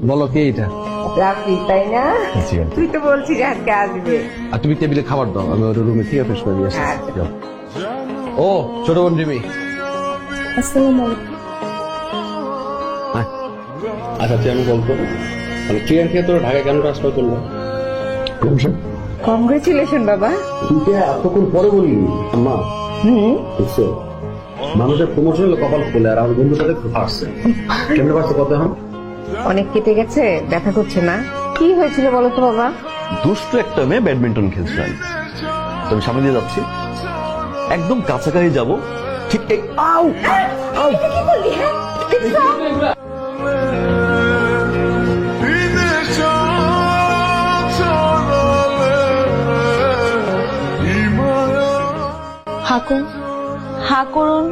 বলো কে এটা? রাফি, তাই না? তুই তো বলছিস আজকে আসবে। আর তুমি টেবিলে খাবার দাও, আমি ওর রুমে থেকে ফ্রেশ করে দিয়ে আসছি। ও ছোট বোন রিমি। আসসালামু আলাইকুম। আচ্ছা তুই আমি বলতো মানে ট্রেন থেকে তোর ঢাকা কেন ট্রান্সফার করলো? কংগ্রেচুলেশন বাবা। তুই এতক্ষণ পরে বললি আম্মা? বুঝছো মানুষের প্রমোশন হলে কপাল খোলে, আর আমার বন্ধুর সাথে ফাঁসছে। কেমনে পারছে কত এখন? অনেক কেটে গেছে, ব্যথা করছে না? কি হয়েছিল বলো তো বাবা? দুষ্ট একটা মেয়ে ব্যাডমিন্টন খেলছিল, তো আমি সামনে দিয়ে যাচ্ছি, একদম কাছাকাছি যাব, ঠিক এই আউ আউ কি বললি? হ্যাঁ হাকুন, হা করুন।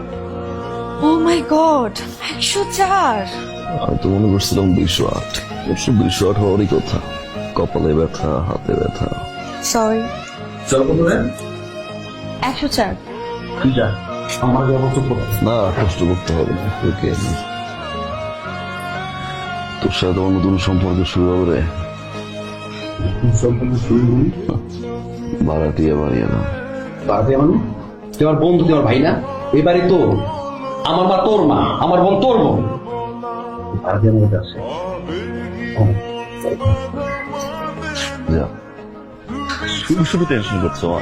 ও মাই গড, 104। হয়তো মনে করছিলাম 208, 208 হওয়ারই কথা। কপালে ব্যথা, হাতে ব্যথা। সরি। চল বন্ধুরা 104। তুই যা, আমার ব্যবস্থা করো। না কষ্ট করতে হবে না, ওকে তোর সাথে আমার নতুন সম্পর্ক শুরু হবে রে। সম্পূর্ণ শুরু বাড়াটিয়া বাড়িয়ে না। বাড়াতে মানে তুই আমার বন্ধু, তুই আমার ভাই না? এবারে তো আমার মা তোর মা, আমার বোন তোর বোন। বাড়াতে আমার কাছে আসে। যা, শুধু শুধু টেনশন করছো মা,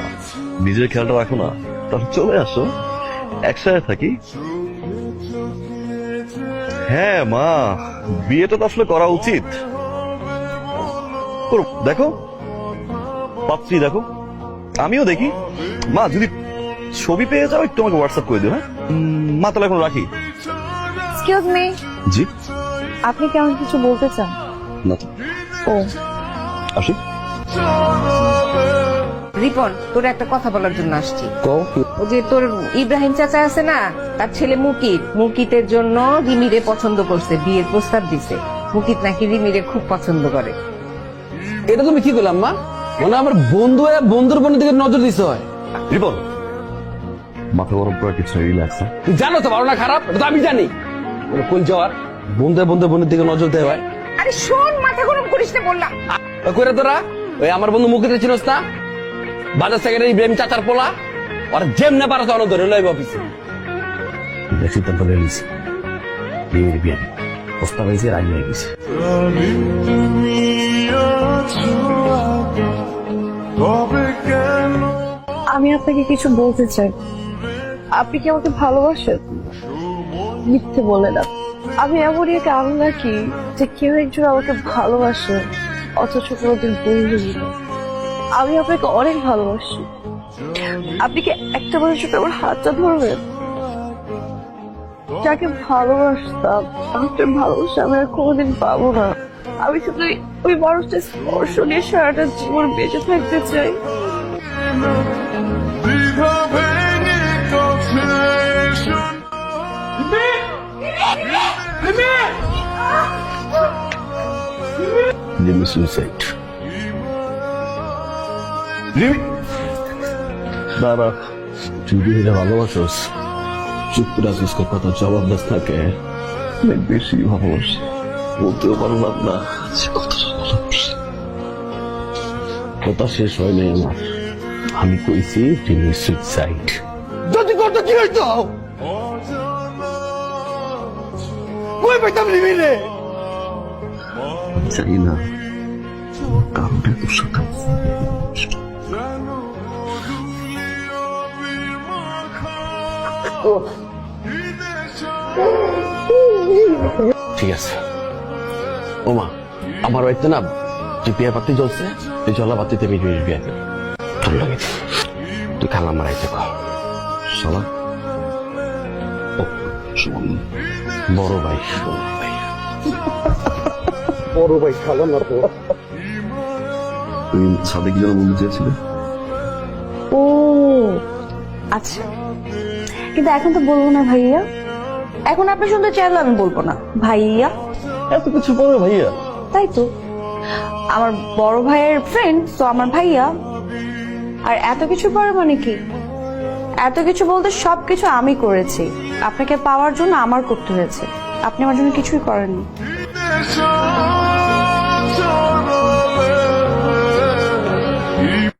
নিজের খেয়ালটা রাখো না। তাহলে চলে আসো, একসাথে থাকি। হ্যাঁ মা, বিয়েটা তো আসলে করা উচিত। দেখো পাত্রী দেখো, আমিও দেখি। মা যদি ছবি পেয়ে যাও একটু আমাকে হোয়াটসঅ্যাপ করে দিও। হ্যাঁ মা, তাহলে এখন রাখি। এক্সকিউজ মি, জি? আপনি কি আমাকে কিছু বলতে চান? না তো, ও আসি। রিপন, তোর একটা কথা বলার জন্য আসছি। কও। ও যে তোর ইব্রাহিম চাচা আছে না, তার ছেলে মুকিত, মুকিতের জন্য রিমিরে পছন্দ করছে, বিয়ের প্রস্তাব দিছে। মুকিত নাকি রিমিরে খুব পছন্দ করে। এটা তুমি কি করলাম মা? মানে আমার বন্ধু বন্ধুর বোনের দিকে নজর দিতে হয়? রিপন, মাথা গরম করে কিছু রিল্যাক্স। তুই জানো তো ভালো না খারাপ, এটা তো আমি জানি। কোন যাওয়ার বন্ধু বোনের দিকে নজর দেওয়া হয়? আরে শোন, মাথা গরম করিস না বললাম। করে তোরা ওই আমার বন্ধু মুখিতে চিনস না? বাজার সেক্রেটারি ইব্রাহিম চাচার পোলা, আর যেমনে পারো তখন ধরে লইব অফিসে। সিদ্ধান্ত নিয়ে নিছি, বিয়ের বিয়ে প্রস্তাব হয়েছে, রাজি হয়ে গেছে। আমি আপনাকে কিছু বলতে চাই। আপনি কি আমাকে ভালোবাসেন? মিথ্যে বলে না। আমি এমনই একটা আল্লাহ কি যে কেউ একজন আমাকে ভালোবাসে অথচ কোনোদিন বলবেন না। আমি আপনাকে অনেক ভালোবাসি। আপনি কি একটা মানুষের আমার হাতটা ধরবেন? যাকে ভালোবাসতাম, আমাকে ভালোবাসা আমি আর কোনোদিন পাবো না। আমি শুধু ওই মানুষটা স্পর্শ নিয়ে সারাটা জীবন বেঁচে থাকতে চাই। দাঁড়া, তুই বিয়েটা ভালোবাসোস, চুপ করে আসিস, কথা জবাব দাস থাকে। অনেক বেশি ভালোবাসি, বলতেও পারলাম না যে কতটা ভালোবাসি। কথা শেষ হয় নাই আমার, আমি কইছি তিনি সুইসাইড। যদি করতো কি হইতো? কই পাইতাম রিমিরে? চাই না কারণটা তোর সাথে। ঠিক আছে ও মা, আমার বাড়িতে না যে বিয়ে পাত্রী চলছে, এই চলা পাত্রিতে বিয়ে বিয়ে তোর লাগে তুই খালাম মারাইতে কর। চলা বড় ভাই, বড় ভাই খালাম না তো। তুমি সাথে কি যেন বলতে চেয়েছিলে? ও আচ্ছা, কিন্তু এখন তো বলবো না ভাইয়া। এখন আপনি শুনতে চাইলে আমি বলবো না ভাইয়া। এত কিছু পরে ভাইয়া? তাই তো, আমার বড় ভাইয়ের ফ্রেন্ড তো আমার ভাইয়া। আর এত কিছু পরে মানে কি, এত কিছু বলতে সবকিছু আমি করেছি, আপনাকে পাওয়ার জন্য আমার করতে হয়েছে, আপনি আমার জন্য কিছুই করেননি।